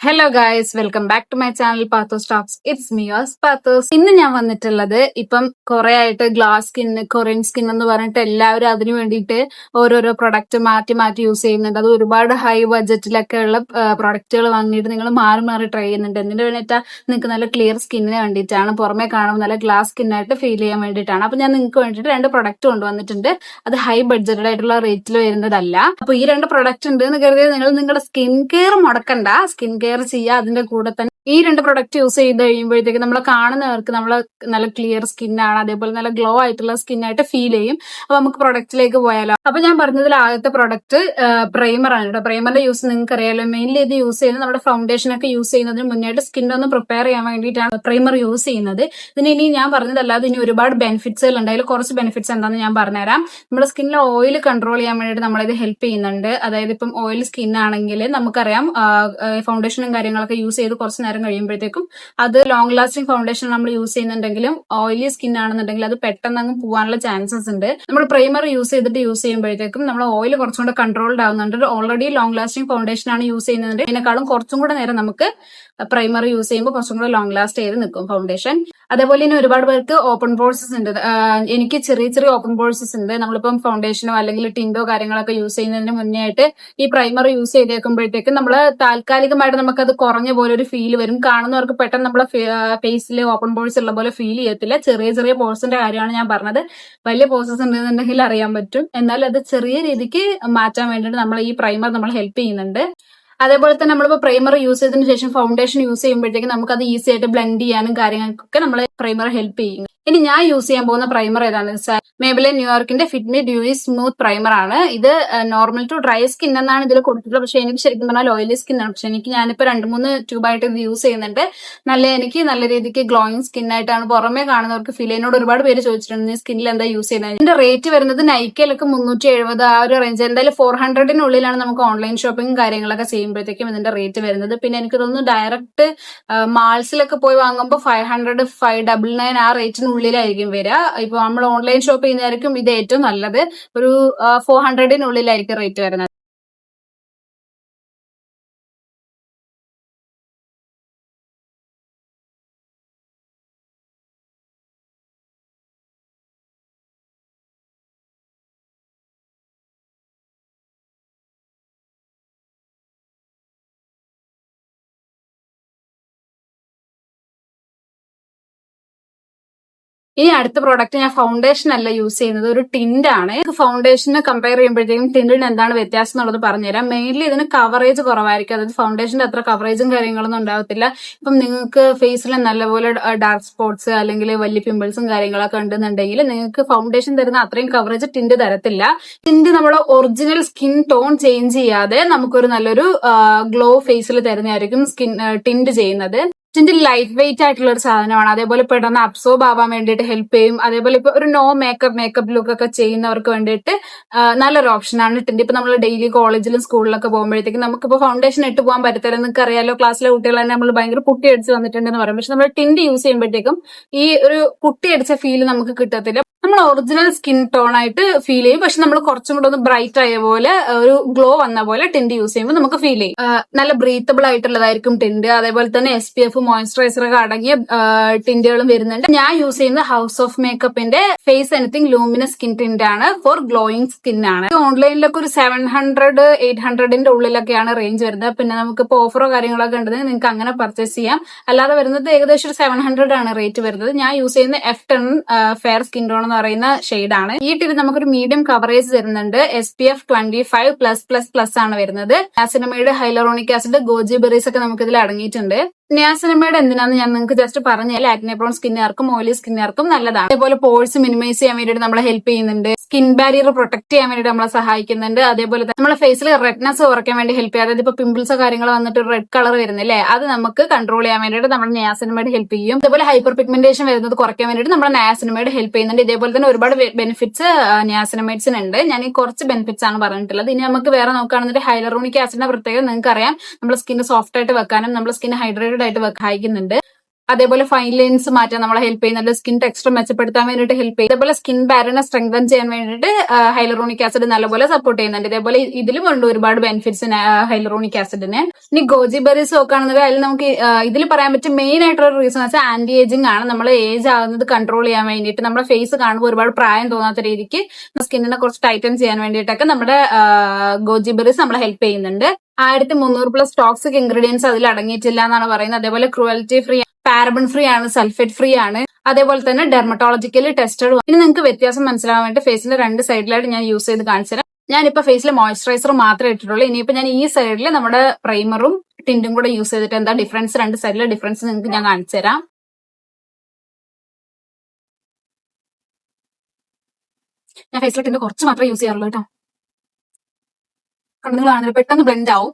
Hello guys, welcome back to my channel Pathos Talks. It's me Yos Pathos. ഇന്ന് ഞാൻ വന്നിട്ടുള്ളത് ഇപ്പം കുറെ ആയിട്ട് ഗ്ലാസ് സ്കിൻ, കൊറിയൻ സ്കിൻ എന്ന് പറഞ്ഞിട്ട് എല്ലാവരും അതിനു വേണ്ടിയിട്ട് ഓരോരോ പ്രൊഡക്റ്റ് മാറ്റി മാറ്റി യൂസ് ചെയ്യുന്നുണ്ട്. അത് ഒരുപാട് ഹൈ ബഡ്ജറ്റിലൊക്കെ ഉള്ള പ്രൊഡക്റ്റുകൾ വാങ്ങിയിട്ട് നിങ്ങൾ മാറി മാറി ട്രൈ ചെയ്യുന്നുണ്ട്. എന്തിനു വേണ്ടിയിട്ടാ? നിങ്ങൾക്ക് നല്ല ക്ലിയർ സ്കിന്നിന് വേണ്ടിയിട്ടാണ്, പുറമെ കാണുമ്പോൾ നല്ല ഗ്ലാസ് സ്കിന്നായിട്ട് ഫീൽ ചെയ്യാൻ വേണ്ടിയിട്ടാണ്. അപ്പൊ ഞാൻ നിങ്ങൾക്ക് വേണ്ടിയിട്ട് രണ്ട് പ്രൊഡക്റ്റ് കൊണ്ടുവന്നിട്ടുണ്ട്. അത് ഹൈ ബഡ്ജറ്റഡ് ആയിട്ടുള്ള റേറ്റിൽ വരുന്നതല്ല. അപ്പൊ ഈ രണ്ട് പ്രൊഡക്റ്റ് ഉണ്ട് എന്ന് കരുതി നിങ്ങൾ നിങ്ങളുടെ സ്കിൻ കെയർ മുടക്കണ്ട. സ്കിൻ കെയർ ചെയ്യുക, അതിന്റെ കൂടെ തന്നെ ഈ രണ്ട് പ്രൊഡക്റ്റ് യൂസ് ചെയ്ത് കഴിയുമ്പോഴത്തേക്ക് നമ്മളെ കാണുന്നവർക്ക് നമ്മളെ നല്ല ക്ലിയർ സ്കിന്നാണ്, അതേപോലെ നല്ല ഗ്ലോ ആയിട്ടുള്ള സ്കിന്നായിട്ട് ഫീൽ ചെയ്യും. അപ്പൊ നമുക്ക് പ്രൊഡക്റ്റിലേക്ക് പോയാലോ. അപ്പൊ ഞാൻ പറഞ്ഞതിൽ ആദ്യത്തെ പ്രൊഡക്റ്റ് പ്രൈമർ ആണ് കേട്ടോ. പ്രൈമറിന്റെ യൂസ് നിങ്ങൾക്ക് അറിയാലോ. മെയിൻലി ഇത് യൂസ് ചെയ്യുന്നത് നമ്മുടെ ഫൗണ്ടേഷൻ ഒക്കെ യൂസ് ചെയ്യുന്നതിന് മുന്നായിട്ട് സ്കിൻ ഒന്ന് പ്രിപ്പയർ ചെയ്യാൻ വേണ്ടിയിട്ടാണ് പ്രൈമർ യൂസ് ചെയ്യുന്നത്. ഇതിന് ഇനി ഞാൻ പറഞ്ഞതല്ലാതെ ഇനി ഒരുപാട് ബെനിഫിറ്റ്സുകൾ ഉണ്ട്. അതിൽ കുറച്ച് ബെനിഫിറ്റ്സ് എന്താണെന്ന് ഞാൻ പറഞ്ഞുതരാം. നമ്മുടെ സ്കിന്നിലെ ഓയിൽ കൺട്രോൾ ചെയ്യാൻ വേണ്ടിയിട്ട് നമ്മളിത് ഹെൽപ്പ് ചെയ്യുന്നുണ്ട്. അതായത് ഇപ്പം ഓയിൽ സ്കിൻ ആണെങ്കിൽ നമുക്കറിയാം, ഫൗണ്ടേഷനും കാര്യങ്ങളൊക്കെ യൂസ് ചെയ്ത് കുറച്ച് നേരം കഴിയുമ്പോഴത്തേക്കും അത് ലോങ് ലാസ്റ്റിംഗ് ഫൗണ്ടേഷൻ നമ്മൾ യൂസ് ചെയ്യുന്നുണ്ടെങ്കിലും ഓയിലി സ്കിൻ ആണെന്നുണ്ടെങ്കിൽ അത് പെട്ടെന്ന് അങ്ങ് പോകാനുള്ള ചാൻസസ് ഉണ്ട്. നമ്മൾ പ്രൈമർ യൂസ് ചെയ്യുമ്പോഴത്തേക്കും നമ്മൾ ഓയിൽ കുറച്ചും കൂടെ കൺട്രോൾഡ് ആവുന്നുണ്ട്. ഓൾറെഡി ലോങ് ലാസ്റ്റിംഗ് ഫൗണ്ടേഷൻ ആണ് യൂസ് ചെയ്യുന്നത്, അതിനേക്കാളും കുറച്ചും കൂടെ നേരം നമുക്ക് പ്രൈമർ യൂസ് ചെയ്യുമ്പോൾ കുറച്ചും കൂടെ ലോങ് ലാസ്റ്റ് ചെയ്ത് നിൽക്കും ഫൗണ്ടേഷൻ. അതേപോലെ തന്നെ ഒരുപാട് പേർക്ക് ഓപ്പൺ പോഴ്സസ് ഉണ്ട്. എനിക്ക് ചെറിയ ചെറിയ ഓപ്പൺ പോഴ്സസ് ഉണ്ട്. നമ്മളിപ്പം ഫൗണ്ടേഷനോ അല്ലെങ്കിൽ ടിൻഡോ കാര്യങ്ങളൊക്കെ യൂസ് ചെയ്യുന്നതിന് മുന്നേ ആയിട്ട് ഈ പ്രൈമർ യൂസ് ചെയ്തേക്കുമ്പോഴത്തേക്കും നമ്മൾ താൽക്കാലികമായിട്ട് നമുക്കത് കുറഞ്ഞ പോലെ ഒരു ഫീൽ വരും. കാണുന്നവർക്ക് പെട്ടെന്ന് നമ്മളെ ഫേസിൽ ഓപ്പൺ പോഴ്സ് ഉള്ള പോലെ ഫീൽ ചെയ്യത്തില്ല. ചെറിയ ചെറിയ പോഴ്സിന്റെ കാര്യമാണ് ഞാൻ പറഞ്ഞത്. വലിയ പോഴ്സസ് ഉണ്ടെന്നുണ്ടെങ്കിൽ അറിയാൻ പറ്റും. എന്നാൽ അത് ചെറിയ രീതിക്ക് മാറ്റാൻ വേണ്ടിയിട്ട് നമ്മൾ ഈ പ്രൈമർ നമ്മൾ ഹെൽപ്പ് ചെയ്യുന്നുണ്ട്. അതേപോലെ തന്നെ നമ്മളിപ്പോൾ പ്രൈമർ യൂസ് ചെയ്തതിനു ശേഷം ഫൗണ്ടേഷൻ യൂസ് ചെയ്യുമ്പോഴത്തേക്കും നമുക്ക് അത് ഈസി ആയിട്ട് ബ്ലെൻഡ് ചെയ്യാനും കാര്യങ്ങൾക്കൊക്കെ നമ്മളെ പ്രൈമർ ഹെൽപ്പ് ചെയ്യും. ഇനി ഞാൻ യൂസ് ചെയ്യാൻ പോകുന്ന പ്രൈമർ ഏതാണെന്ന് വെച്ചാൽ മേബിലിൻ ന്യൂയോർക്കിന്റെ ഫിറ്റ് മി ഡ്യൂയി സ്മൂത്ത് പ്രൈമർ ആണ്. ഇത് നോർമൽ ടു ഡ്രൈ സ്കിൻ എന്നാണ് ഇതിൽ കൊടുത്തിട്ടുള്ളത്. പക്ഷെ എനിക്ക് ശരിക്കും പറഞ്ഞാൽ ഓയിലി സ്കിൻ ആണ്. പക്ഷെ ഞാനിപ്പോ 2-3 ട്യൂബായിട്ട് ഇത് യൂസ് ചെയ്യുന്നുണ്ട്. എനിക്ക് നല്ല രീതിക്ക് ഗ്ലോയിങ് സ്കിൻ ആയിട്ടാണ് പുറമെ കാണുന്നവർക്ക് ഫീൽ. എന്നോട് ഒരുപാട് പേര് ചോദിച്ചിട്ടുണ്ട് നീ സ്കിന്നിൽ എന്താ യൂസ് ചെയ്യുന്നത്. ഇതിന്റെ റേറ്റ് വരുന്നത് നൈക്കയിലൊക്കെ 370 ആ ഒരു റേഞ്ച്. എന്തായാലും 400-നുള്ളിലാണ് നമുക്ക് ഓൺലൈൻ ഷോപ്പിംഗ് കാര്യങ്ങളൊക്കെ ചെയ്യുമ്പോഴത്തേക്കും ഇതിന്റെ റേറ്റ് വരുന്നത്. പിന്നെ എനിക്ക് തോന്നുന്നു ഡയറക്റ്റ് മാൾസിലൊക്കെ പോയി വാങ്ങുമ്പോൾ 500, 599 ആ റേറ്റിനുള്ളിലായിരിക്കും വരിക. ഇപ്പൊ നമ്മൾ ഓൺലൈൻ ഷോപ്പ് ചെയ്യുന്നതായിരിക്കും ഇത് ഏറ്റവും നല്ലത്. ഒരു 400-നുള്ളിലായിരിക്കും റേറ്റ് വരുന്നത്. ഇനി അടുത്ത പ്രോഡക്റ്റ്, ഞാൻ ഫൗണ്ടേഷൻ അല്ല യൂസ് ചെയ്യുന്നത്, ഒരു ടിന്റ് ആണ്. ഫൗണ്ടേഷനെ കമ്പയർ ചെയ്യുമ്പോഴത്തേക്കും ടിന്റിന് എന്താണ് വ്യത്യാസം എന്നുള്ളത് പറഞ്ഞുതരാം. മെയിൻലി ഇതിന് കവറേജ് കുറവായിരിക്കും. അതായത് ഫൗണ്ടേഷന്റെ അത്ര കവറേജും കാര്യങ്ങളൊന്നും ഉണ്ടാവത്തില്ല. ഇപ്പം നിങ്ങൾക്ക് ഫേസിൽ നല്ലപോലെ ഡാർക്ക് സ്പോട്ട്സ് അല്ലെങ്കിൽ വലിയ പിമ്പിൾസും കാര്യങ്ങളൊക്കെ ഉണ്ടെന്നുണ്ടെങ്കിൽ നിങ്ങൾക്ക് ഫൗണ്ടേഷൻ തരുന്ന അത്രയും കവറേജ് ടിന്റ് തരത്തില്ല. ടിന്റ് നമ്മുടെ ഒറിജിനൽ സ്കിൻ ടോൺ ചേഞ്ച് ചെയ്യാതെ നമുക്കൊരു നല്ലൊരു ഗ്ലോ ഫേസിൽ തരുന്നതായിരിക്കും ടിന്റ് ചെയ്യുന്നത്. ടിന്റ് ലൈറ്റ് വെയിറ്റ് ആയിട്ടുള്ള ഒരു സാധനമാണ്. അതേപോലെ പെട്ടെന്ന് അബ്സോർബ് ആവാൻ വേണ്ടിയിട്ട് ഹെൽപ്പ് ചെയ്യും. അതേപോലെ ഇപ്പൊ ഒരു നോ മേക്കപ്പ് ലുക്ക് ഒക്കെ ചെയ്യുന്നവർക്ക് വേണ്ടിയിട്ട് നല്ലൊരു ഓപ്ഷനാണ് ടിന്റ്. ഇപ്പൊ നമ്മൾ ഡെയിലി കോളേജിലും സ്കൂളിലൊക്കെ പോകുമ്പോഴത്തേക്കും നമുക്കിപ്പോ ഫൗണ്ടേഷൻ ഇട്ട് പോകാൻ പറ്റത്തില്ല. നിങ്ങൾക്ക് അറിയാലോ, ക്ലാസ്സിലെ കുട്ടികൾ തന്നെ നമ്മൾ ഭയങ്കര പുട്ടി അടിച്ച് വന്നിട്ടുണ്ടെന്ന് പറയും. പക്ഷെ നമ്മൾ ടിന്റ് യൂസ് ചെയ്യുമ്പോഴത്തേക്കും ഈ ഒരു പുട്ടി അടിച്ച ഫീൽ നമുക്ക് കിട്ടത്തില്ല. നമ്മൾ ഒറിജിനൽ സ്കിൻ ടോൺ ആയിട്ട് ഫീൽ ചെയ്യും. പക്ഷെ നമ്മൾ കുറച്ചും കൂടെ ഒന്ന് ബ്രൈറ്റ് ആയ പോലെ, ഒരു ഗ്ലോ വന്ന പോലെ ടിന്റ് യൂസ് ചെയ്യുമ്പോൾ നമുക്ക് ഫീൽ ചെയ്യും. നല്ല ബ്രീത്തബിൾ ആയിട്ടുള്ളതായിരിക്കും ടിന്റ്. അതേപോലെ തന്നെ SPF മോയ്സ്ചറൈസർ ഒക്കെ അടങ്ങിയ ടിന്റുകളും വരുന്നുണ്ട്. ഞാൻ യൂസ് ചെയ്യുന്ന ഹൗസ് ഓഫ് മേക്കപ്പിന്റെ face anything luminous skin tint ആണ്. ഫോർ ഗ്ലോയിങ് സ്കിൻ ആണ്. ഓൺലൈനിലൊക്കെ ഒരു 700-800ന്റെ ഉള്ളിലൊക്കെയാണ് റേഞ്ച് വരുന്നത്. പിന്നെ നമുക്കിപ്പോൾ ഓഫറോ കാര്യങ്ങളൊക്കെ ഉണ്ടെങ്കിൽ നിങ്ങൾക്ക് അങ്ങനെ പർച്ചേസ് ചെയ്യാം. അല്ലാതെ വരുന്നത് ഏകദേശം ഒരു 700 ആണ് റേറ്റ് വരുന്നത്. ഞാൻ യൂസ് ചെയ്യുന്ന F10 ഫെയർ സ്കിൻ ടോൺ എന്ന് പറയുന്ന ഷെയ്ഡാണ്. ഈ ടിപ്പ് നമുക്കൊരു മീഡിയം കവറേജ് തരുന്നുണ്ട്. SPF 25+++ ആണ് വരുന്നത്. ആസിനമൈഡ്, ഹൈലറോണിക് ആസിഡ്, ഗോജി ബെറീസ് ഒക്കെ നമുക്ക് ഇതിൽ അടങ്ങിയിട്ടുണ്ട്. നിയാസിനമൈഡ് എന്തിനാന്ന് ഞാൻ നിങ്ങൾക്ക് ജസ്റ്റ് പറഞ്ഞാൽ ആക്നെ പ്രോൺ സ്കിന്നുകാർക്കും ഓയിലി സ്കിന്നുകാർക്കും നല്ലതാണ്. അതേപോലെ പോഴ്സ് മിനിമൈസ് ചെയ്യാൻ വേണ്ടിയിട്ട് നമ്മളെ ഹെൽപ്പ് ചെയ്യുന്നുണ്ട്. സ്കിൻ ബാരിയർ പ്രൊട്ടക്ട് ചെയ്യാൻ വേണ്ടിയിട്ട് നമ്മളെ സഹായിക്കുന്നുണ്ട്. അതേപോലെ തന്നെ നമ്മളെ ഫേസിൽ റെഡ്നെസ് കുറയ്ക്കാൻ വേണ്ടി ഹെൽപ്പ് ചെയ്യും. അതായത് ഇപ്പൊ പിമ്പിൾസോ കാര്യങ്ങളോ വന്നിട്ട് റെഡ് കളർ വരുന്നില്ലേ, അത് നമുക്ക് കൺട്രോൾ ചെയ്യാൻ വേണ്ടിയിട്ട് നമ്മുടെ നിയാസിനമൈഡ് ഹെൽപ്പ് ചെയ്യും. അതേപോലെ ഹൈപ്പർ പിഗ്മെന്റേഷൻ വരുന്നത് കുറയ്ക്കാൻ വേണ്ടിയിട്ട് നമ്മുടെ നിയാസിനമൈഡ് ഹെൽപ്പ് ചെയ്യുന്നുണ്ട്. ഇതേപോലെ തന്നെ ഒരുപാട് ബെനിഫിറ്റ്സ് നിയാസിനമൈഡ്സിനുണ്ട്. ഞാൻ ഈ കുറച്ച് ബെനിഫിറ്റ്സ് ആണ് പറഞ്ഞിട്ടുള്ളത്. ഇനി നമുക്ക് വേറെ നോക്കുകയാണെന്നുണ്ടെങ്കിൽ ഹൈലറോണിക് ആസിഡിന്റെ പ്രത്യേകത നിങ്ങൾക്ക് അറിയാം, നമ്മുടെ സ്കിൻ സോഫ്റ്റ് ആയിട്ട് വെക്കാനും നമ്മുടെ സ്കിൻ ഹൈഡ്രേറ്റഡ് ആയിട്ട് സഹായിക്കുന്നുണ്ട്. അതേപോലെ ഫൈൻ ലൈൻസ് മാറ്റാൻ നമ്മളെ ഹെൽപ്പ് ചെയ്യുന്നുണ്ട്. സ്കിൻ ടെക്സ്ചർ മെച്ചപ്പെടുത്താൻ വേണ്ടിയിട്ട് ഹെൽപ്പ് ചെയ്യും. അതേപോലെ സ്കിൻ ബാരിയറിനെ സ്ട്രെങ്തൻ ചെയ്യാൻ വേണ്ടിയിട്ട് ഹൈലറോണിക് ആസിഡ് നല്ലപോലെ സപ്പോർട്ട് ചെയ്യുന്നുണ്ട്. ഇതേപോലെ ഇതിലും ഉണ്ട് ഒരുപാട് ബെനിഫിറ്റ്സ് ഹൈലറോണിക് ആസിഡിന്. ഇനി ഗോജി ബെറീസ് നോക്കുകയാണെന്നുണ്ടെങ്കിൽ അതിൽ നമുക്ക് ഇതിൽ പറയാൻ പറ്റും മെയിൻ ആയിട്ടുള്ള റീസൺ വെച്ചാൽ ആന്റി ഏജിങ് ആണ്. നമ്മൾ ഏജ് ആകുന്നത് കൺട്രോൾ ചെയ്യാൻ വേണ്ടിയിട്ട് നമ്മുടെ ഫേസ് കാണുമ്പോൾ ഒരുപാട് പ്രായം തോന്നാത്ത രീതിക്ക് സ്കിന്നിനെ കുറച്ച് ടൈറ്റൻ ചെയ്യാൻ വേണ്ടിയിട്ടൊക്കെ നമ്മുടെ ഗോജി ബെറീസ് നമ്മളെ ഹെൽപ്പ് ചെയ്യുന്നുണ്ട്. 1300+ ടോക്സിക് ഇൻഗ്രീഡിയൻസ് അതിൽ അടങ്ങിയിട്ടില്ല എന്നാണ് പറയുന്നത്. അതേപോലെ ക്രുവൽറ്റി ഫ്രീ, പാരബൺ ഫ്രീ ആണ്, സൾഫേറ്റ് ഫ്രീ ആണ്. അതേപോലെ തന്നെ ഡെർമറ്റോളജിക്കലി ടെസ്റ്റഡ്. ഇനി നിങ്ങൾക്ക് വ്യത്യാസം മനസ്സിലാവാൻ വേണ്ടി ഫേസിന്റെ 2 സൈഡിലായിട്ട് ഞാൻ യൂസ് ചെയ്ത് കാണിച്ചു തരാം. ഞാനിപ്പോ ഫേസിൽ മോയ്സ്ചറൈസർ മാത്രമേ ഇട്ടിട്ടുള്ളൂ. ഇനിയിപ്പോ ഞാൻ ഈ സൈഡിൽ നമ്മുടെ പ്രൈമറും ടിന്റും കൂടെ യൂസ് ചെയ്തിട്ട് എന്താ ഡിഫറൻസ്, 2 സൈഡിലെ ഡിഫറൻസ് നിങ്ങൾക്ക് ഞാൻ കാണിച്ചു തരാം. ഞാൻ ഫേസിലെ ടിന്റ് കുറച്ച് മാത്രമേ യൂസ് ചെയ്യാറുള്ളൂ കേട്ടോ. കണ്ണുകളാണെങ്കിൽ പെട്ടെന്ന് ബ്ലെൻഡ് ആവും.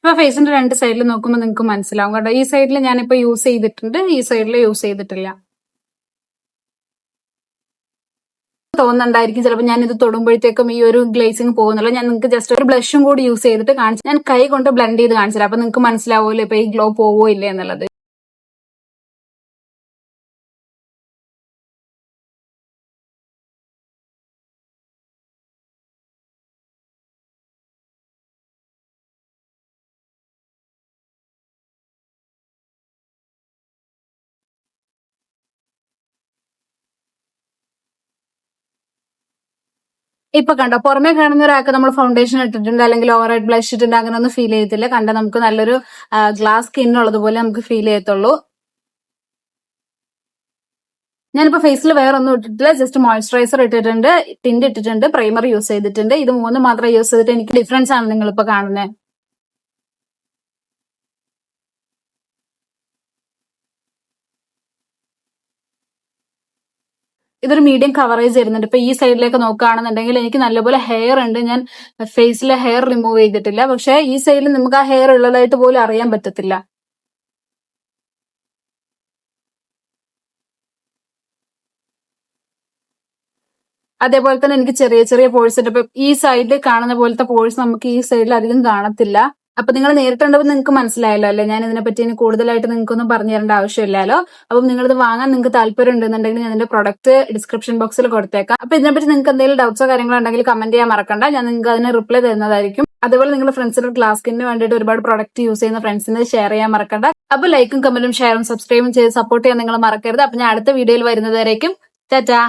ഇപ്പൊ ഫേസിന്റെ 2 സൈഡിൽ നോക്കുമ്പോൾ നിങ്ങൾക്ക് മനസ്സിലാവും കേട്ടോ. ഈ സൈഡിൽ ഞാനിപ്പോ യൂസ് ചെയ്തിട്ടുണ്ട്, ഈ സൈഡിൽ യൂസ് ചെയ്തിട്ടില്ല. തോന്നുന്നുണ്ടായിരിക്കും ചിലപ്പോൾ ഞാൻ ഇത് തൊടുമ്പോഴത്തേക്കും ഈ ഒരു ഗ്ലേസിങ് പോകുന്നില്ല. ഞാൻ നിങ്ങൾക്ക് ജസ്റ്റ് ഒരു ബ്ലഷും കൂടി യൂസ് ചെയ്തിട്ട് കാണിച്ചു, ഞാൻ കൈ കൊണ്ട് ബ്ലെൻഡ് ചെയ്ത് കാണിച്ചു. അപ്പൊ നിങ്ങൾക്ക് മനസ്സിലാവുമല്ലോ ഇപ്പൊ ഈ ഗ്ലോ പോവോ ഇല്ലേ എന്നുള്ളത്. ഇപ്പൊ കണ്ടോ, പുറമെ കാണുന്ന ഒരാൾക്ക് നമ്മൾ ഫൗണ്ടേഷൻ ഇട്ടിട്ടുണ്ട് അല്ലെങ്കിൽ ഓവറൈറ്റ് ബ്ലഷ് ഇട്ടിട്ടുണ്ട് അങ്ങനെ ഒന്നും ഫീൽ ചെയ്യത്തില്ല. കണ്ടോ, നമുക്ക് നല്ലൊരു ഗ്ലാസ് സ്കിൻ ഉള്ളതുപോലെ നമുക്ക് ഫീൽ ചെയ്യത്തുള്ളൂ. ഞാനിപ്പോ ഫേസിൽ വേറെ ഒന്നും ഇട്ടിട്ടില്ല, ജസ്റ്റ് മോയ്സ്ചറൈസർ ഇട്ടിട്ടുണ്ട്, ടിന്റ് ഇട്ടിട്ടുണ്ട്, പ്രൈമർ യൂസ് ചെയ്തിട്ടുണ്ട്. ഇത് 3 മാത്രം യൂസ് ചെയ്തിട്ട് എനിക്ക് ഡിഫറൻസ് ആണ് നിങ്ങളിപ്പോ കാണുന്നത്. ഇതൊരു മീഡിയം കവറേജ് വരുന്നുണ്ട്. ഇപ്പൊ ഈ സൈഡിലേക്ക് നോക്കുകയാണെന്നുണ്ടെങ്കിൽ എനിക്ക് നല്ലപോലെ ഹെയർ ഉണ്ട്. ഞാൻ ഫേസിലെ ഹെയർ റിമൂവ് ചെയ്തിട്ടില്ല, പക്ഷെ ഈ സൈഡിൽ നമുക്ക് ആ ഹെയർ ഉള്ളതായിട്ട് പോലും അറിയാൻ പറ്റത്തില്ല. അതേപോലെ തന്നെ എനിക്ക് ചെറിയ ചെറിയ പോഴ്സ് ഉണ്ട്. ഇപ്പൊ ഈ സൈഡിൽ കാണുന്ന പോലത്തെ പോഴ്സ് നമുക്ക് ഈ സൈഡിൽ അധികം കാണത്തില്ല. അപ്പൊ നിങ്ങൾ നേരിട്ടുണ്ടപ്പോൾ നിങ്ങൾക്ക് മനസ്സിലായല്ലോ അല്ലെ. ഞാൻ ഇതിനെപ്പറ്റി ഇനി കൂടുതലായിട്ട് നിങ്ങൾക്കൊന്നും പറഞ്ഞു തരേണ്ട ആവശ്യമില്ലല്ലോ. അപ്പം നിങ്ങളിത് വാങ്ങാൻ നിങ്ങൾക്ക് താല്പര്യം ഉണ്ടെന്നുണ്ടെങ്കിൽ ഞാൻ ഇതിന്റെ പ്രൊഡക്റ്റ് ഡിസ്ക്രിപ്ഷൻ ബോക്സിൽ കൊടുത്തേക്കാം. അപ്പൊ ഇതിനെപ്പറ്റി നിങ്ങൾക്ക് എന്തെങ്കിലും ഡൗട്ട്സോ കാര്യങ്ങളോ ഉണ്ടെങ്കിൽ കമന്റ് ചെയ്യാൻ മറക്കണ്ട, ഞാൻ നിങ്ങൾക്ക് അതിന് റിപ്ലൈ തരുന്നതായിരിക്കും. അതുപോലെ നിങ്ങളുടെ ഫ്രണ്ട്സിന്റെ ഗ്ലാസ് സ്കിന്നിന് വേണ്ടിയിട്ട് ഒരുപാട് പ്രൊഡക്റ്റ് യൂസ് ചെയ്യുന്ന ഫ്രണ്ട്സിന് ഷെയർ ചെയ്യാൻ മറക്കണ്ട. അപ്പൊ ലൈക്കും കമന്റും ഷെയറും സബ്സ്ക്രൈബും ചെയ്ത് സപ്പോർട്ട് ചെയ്യാൻ നിങ്ങൾ മറക്കരുത്. അപ്പൊ ഞാൻ അടുത്ത വീഡിയോയിൽ വരുന്നതായിരിക്കും. ടാറ്റാ.